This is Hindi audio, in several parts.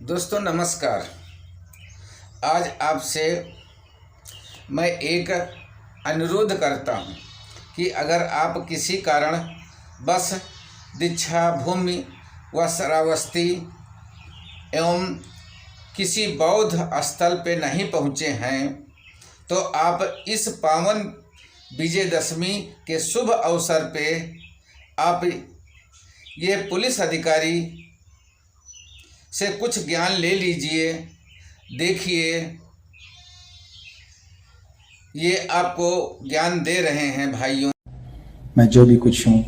दोस्तों नमस्कार। आज आपसे मैं एक अनुरोध करता हूं कि अगर आप किसी कारण बस दीक्षा भूमि व श्रावस्ती एवं किसी बौद्ध स्थल पे नहीं पहुँचे हैं तो आप इस पावन विजयदशमी के शुभ अवसर पे आप ये पुलिस अधिकारी से कुछ ज्ञान ले लीजिए। देखिए ये आपको ज्ञान दे रहे हैं भाइयों। मैं जो भी कुछ हूँ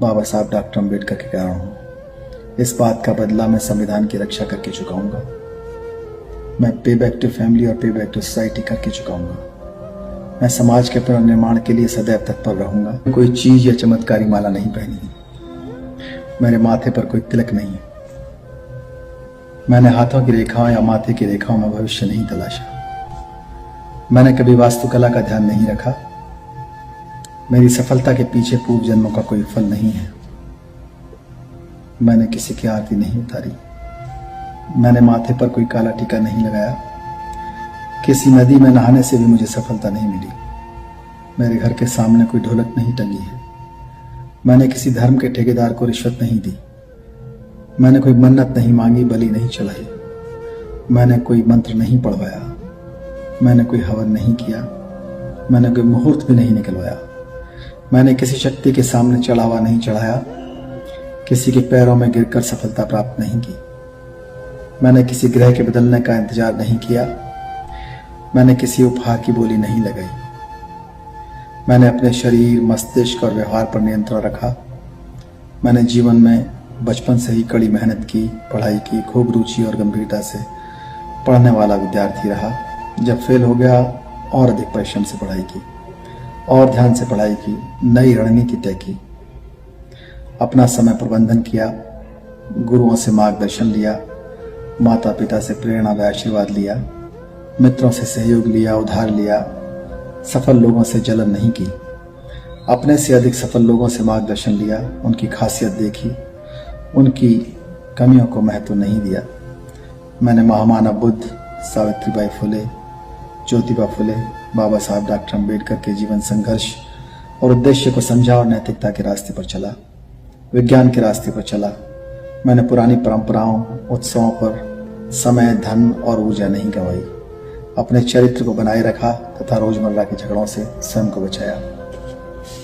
बाबा साहब डॉक्टर अम्बेडकर के कारण हूँ। इस बात का बदला मैं संविधान की रक्षा करके चुकाऊंगा। मैं पे बैक टू फैमिली और पे बैक टू सोसाइटी करके चुकाऊंगा। मैं समाज के पुनर्निर्माण के लिए सदैव तत्पर रहूंगा। कोई चीज या चमत्कारी माला नहीं पहनी है। मेरे माथे पर कोई तिलक नहीं है। मैंने हाथों की रेखाओं या माथे की रेखाओं में भविष्य नहीं तलाशा। मैंने कभी वास्तुकला का ध्यान नहीं रखा। मेरी सफलता के पीछे पूर्व जन्मों का कोई फल नहीं है। मैंने किसी की आरती नहीं उतारी। मैंने माथे पर कोई काला टीका नहीं लगाया। किसी नदी में नहाने से भी मुझे सफलता नहीं मिली। मेरे घर के सामने कोई ढोलक नहीं टंगी है। मैंने किसी धर्म के ठेकेदार को रिश्वत नहीं दी। मैंने कोई मन्नत नहीं मांगी, बलि नहीं चढ़ाई। मैंने कोई मंत्र नहीं पढ़वाया। मैंने कोई हवन नहीं किया। मैंने कोई मुहूर्त भी नहीं निकलवाया। मैंने किसी शक्ति के सामने चढ़ावा नहीं चढ़ाया। किसी के पैरों में गिरकर सफलता प्राप्त नहीं की। मैंने किसी ग्रह के बदलने का इंतजार नहीं किया। मैंने किसी उपहार की बोली नहीं लगाई। मैंने अपने शरीर, मस्तिष्क और व्यवहार पर नियंत्रण रखा। मैंने जीवन में बचपन से ही कड़ी मेहनत की, पढ़ाई की, खूब रुचि और गंभीरता से पढ़ने वाला विद्यार्थी रहा। जब फेल हो गया और अधिक परिश्रम से पढ़ाई की और ध्यान से पढ़ाई की, नई रणनीति तय की, अपना समय प्रबंधन किया, गुरुओं से मार्गदर्शन लिया, माता पिता से प्रेरणा व आशीर्वाद लिया, मित्रों से सहयोग लिया, उधार लिया, सफल लोगों से जलन नहीं की, अपने से अधिक सफल लोगों से मार्गदर्शन लिया, उनकी खासियत देखी, उनकी कमियों को महत्व नहीं दिया। मैंने महामानव बुद्ध, सावित्रीबाई फुले, ज्योतिबा फुले, बाबा साहब डॉक्टर अम्बेडकर के जीवन संघर्ष और उद्देश्य को समझा और नैतिकता के रास्ते पर चला, विज्ञान के रास्ते पर चला। मैंने पुरानी परंपराओं, उत्सवों पर समय, धन और ऊर्जा नहीं गंवाई। अपने चरित्र को बनाए रखा तथा रोजमर्रा के झगड़ों से स्वयं को बचाया।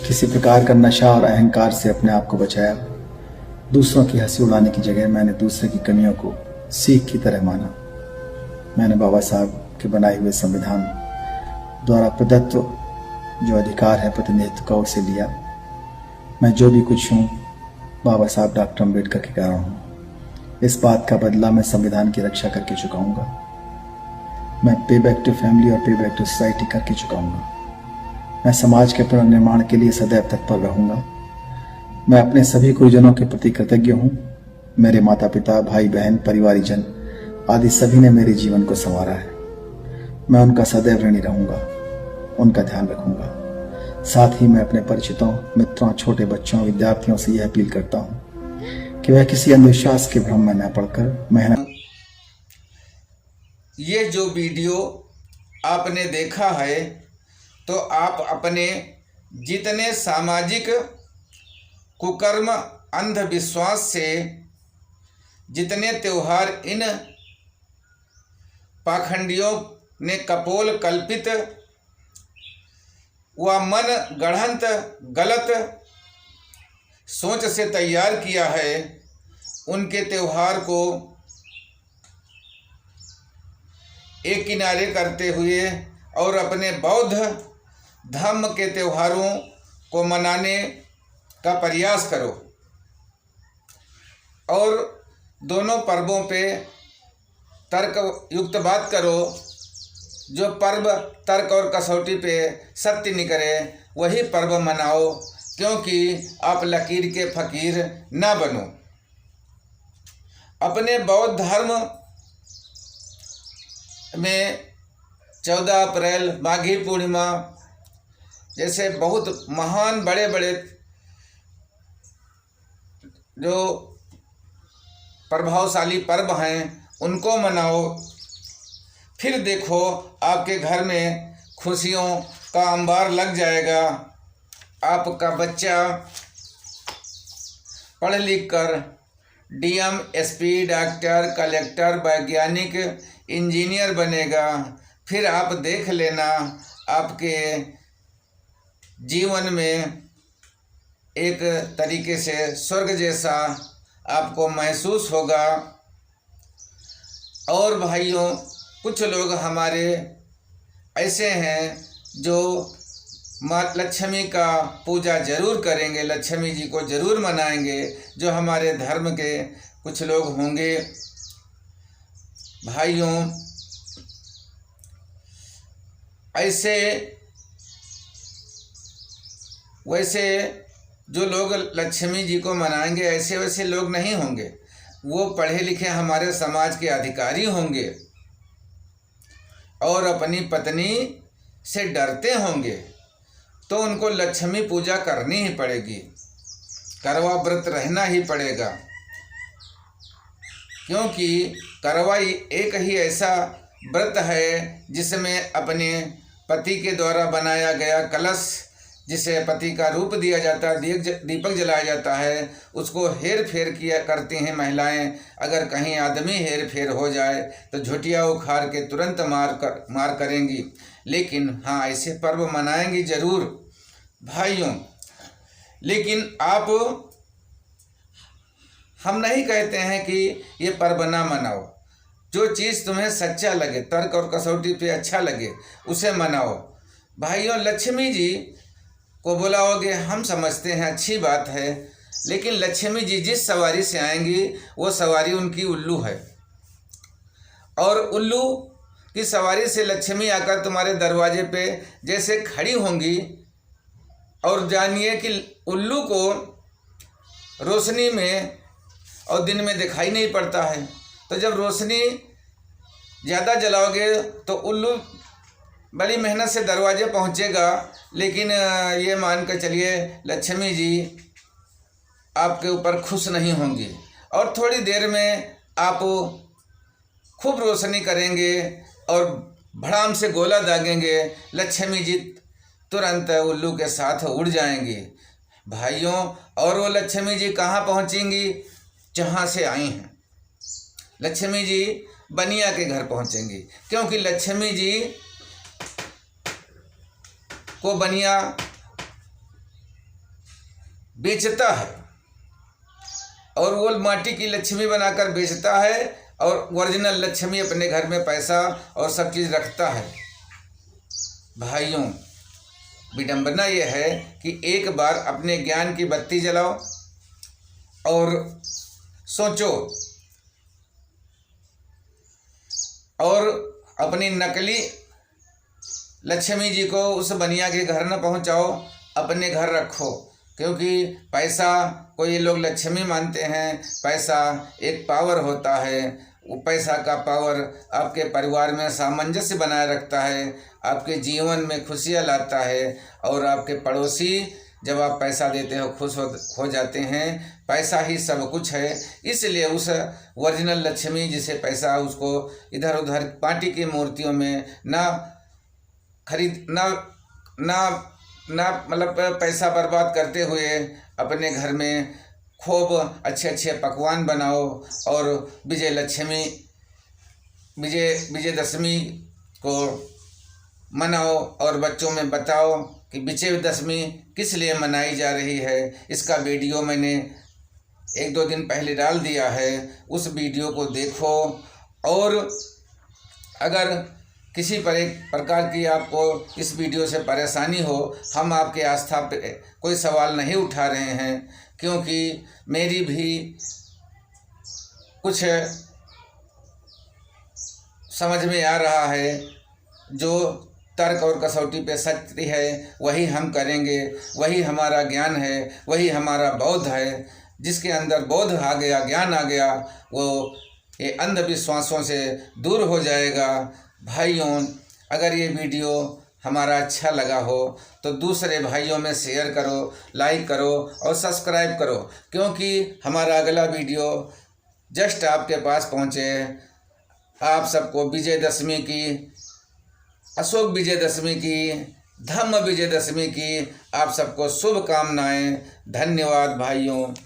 किसी प्रकार का नशा और अहंकार से अपने आप को बचाया। दूसरों की हंसी उड़ाने की जगह मैंने दूसरे की कमियों को सीख की तरह माना। मैंने बाबा साहब के बनाए हुए संविधान द्वारा प्रदत्त जो अधिकार है प्रतिनिधित्व का, उसे लिया। मैं जो भी कुछ हूँ बाबा साहब डॉक्टर अम्बेडकर के कारण हूँ। इस बात का बदला मैं संविधान की रक्षा करके चुकाऊंगा। मैं पे बैक टू फैमिली और पे बैक टू सोसाइटी करके चुकाऊंगा। मैं समाज के पुनर्निर्माण के लिए सदैव तत्पर रहूंगा। मैं अपने सभी गुरुजनों के प्रति कृतज्ञ हूँ। मेरे माता पिता, भाई बहन, परिवारीजन आदि सभी ने मेरे जीवन को संवारा है। मैं उनका सदैव ऋणी रहूंगा, उनका ध्यान रखूंगा। साथ ही मैं अपने परिचितों, मित्रों, छोटे बच्चों, विद्यार्थियों से यह अपील करता हूँ कि वह किसी अंधविश्वास के भ्रम में न पड़कर मेहनत। ये जो वीडियो आपने देखा है तो आप अपने जितने सामाजिक कुकर्म, अंधविश्वास से जितने त्योहार इन पाखंडियों ने कपोल कल्पित व मन गढ़ंत गलत सोच से तैयार किया है, उनके त्योहार को एक किनारे करते हुए और अपने बौद्ध धर्म के त्योहारों को मनाने का प्रयास करो और दोनों पर्वों पे तर्क युक्त बात करो। जो पर्व तर्क और कसौटी पे सत्य नहीं करे वही पर्व मनाओ, क्योंकि आप लकीर के फकीर ना बनो। अपने बौद्ध धर्म में 14 अप्रैल, माघी पूर्णिमा जैसे बहुत महान बड़े बड़े जो प्रभावशाली पर्व हैं उनको मनाओ। फिर देखो आपके घर में खुशियों का अंबार लग जाएगा। आपका बच्चा पढ़ लिख कर डीएम, एसपी, डॉक्टर, कलेक्टर, वैज्ञानिक, इंजीनियर बनेगा। फिर आप देख लेना आपके जीवन में एक तरीके से स्वर्ग जैसा आपको महसूस होगा। और भाइयों, कुछ लोग हमारे ऐसे हैं जो माँ लक्ष्मी का पूजा जरूर करेंगे, लक्ष्मी जी को जरूर मनाएंगे, जो हमारे धर्म के कुछ लोग होंगे। भाइयों, ऐसे वैसे जो लोग लक्ष्मी जी को मनाएंगे ऐसे वैसे लोग नहीं होंगे। वो पढ़े लिखे हमारे समाज के अधिकारी होंगे और अपनी पत्नी से डरते होंगे, तो उनको लक्ष्मी पूजा करनी ही पड़ेगी, करवा व्रत रहना ही पड़ेगा। क्योंकि करवा एक ही ऐसा व्रत है जिसमें अपने पति के द्वारा बनाया गया कलश, जिसे पति का रूप दिया जाता है, दीपक जलाया जाता है, उसको हेर फेर किया करती हैं महिलाएं। अगर कहीं आदमी हेर फेर हो जाए तो झुटिया उखाड़ के तुरंत मार करेंगी। लेकिन हाँ, ऐसे पर्व मनाएंगी जरूर भाइयों। लेकिन हम नहीं कहते हैं कि ये पर्व ना मनाओ। जो चीज़ तुम्हें सच्चा लगे, तर्क और कसौटी पे अच्छा लगे, उसे मनाओ। भाइयों, लक्ष्मी जी को बुलाओगे हम समझते हैं अच्छी बात है, लेकिन लक्ष्मी जी जिस सवारी से आएंगी वो सवारी उनकी उल्लू है। और उल्लू की सवारी से लक्ष्मी आकर तुम्हारे दरवाजे पे जैसे खड़ी होंगी, और जानिए कि उल्लू को रोशनी में और दिन में दिखाई नहीं पड़ता है। तो जब रोशनी ज़्यादा जलाओगे तो उल्लू बड़ी मेहनत से दरवाजे पहुंचेगा, लेकिन ये मान कर चलिए लक्ष्मी जी आपके ऊपर खुश नहीं होंगी। और थोड़ी देर में आप खूब रोशनी करेंगे और भड़ाम से गोला दागेंगे, लक्ष्मी जी तुरंत उल्लू के साथ उड़ जाएंगी भाइयों। और वो लक्ष्मी जी कहाँ पहुँचेंगी? जहाँ से आई हैं। लक्ष्मी जी बनिया के घर पहुँचेंगी, क्योंकि लक्ष्मी जी को बनिया बेचता है और वो माटी की लक्ष्मी बनाकर बेचता है, और ओरिजिनल लक्ष्मी अपने घर में पैसा और सब चीज़ रखता है। भाइयों, विडंबना ये है कि एक बार अपने ज्ञान की बत्ती जलाओ और सोचो, और अपनी नकली लक्ष्मी जी को उस बनिया के घर न पहुंचाओ, अपने घर रखो। क्योंकि पैसा को ये लोग लक्ष्मी मानते हैं। पैसा एक पावर होता है। वो पैसा का पावर आपके परिवार में सामंजस्य बनाए रखता है, आपके जीवन में खुशियाँ लाता है, और आपके पड़ोसी जब आप पैसा देते हो खुश हो जाते हैं। पैसा ही सब कुछ है। इसलिए उस ओरिजिनल लक्ष्मी जिसे पैसा, उसको इधर उधर माटी की मूर्तियों में ना मतलब पैसा बर्बाद करते हुए अपने घर में खूब अच्छे अच्छे पकवान बनाओ और विजयदशमी को मनाओ, और बच्चों में बताओ कि विजयदशमी किस लिए मनाई जा रही है। इसका वीडियो मैंने 1-2 दिन पहले डाल दिया है, उस वीडियो को देखो। और अगर किसी प्रकार की आपको इस वीडियो से परेशानी हो, हम आपके आस्था पे कोई सवाल नहीं उठा रहे हैं, क्योंकि मेरी भी कुछ समझ में आ रहा है। जो तर्क और कसौटी पे सत्य है वही हम करेंगे, वही हमारा ज्ञान है, वही हमारा बौद्ध है। जिसके अंदर बौद्ध आ गया, ज्ञान आ गया, वो ये अंधविश्वासों से दूर हो जाएगा। भाइयों, अगर ये वीडियो हमारा अच्छा लगा हो तो दूसरे भाइयों में शेयर करो, लाइक करो और सब्सक्राइब करो, क्योंकि हमारा अगला वीडियो जस्ट आपके पास पहुँचे। आप सबको विजयदशमी की, अशोक विजयदशमी की, धम्म विजयदशमी की आप सबको शुभकामनाएं। धन्यवाद भाइयों।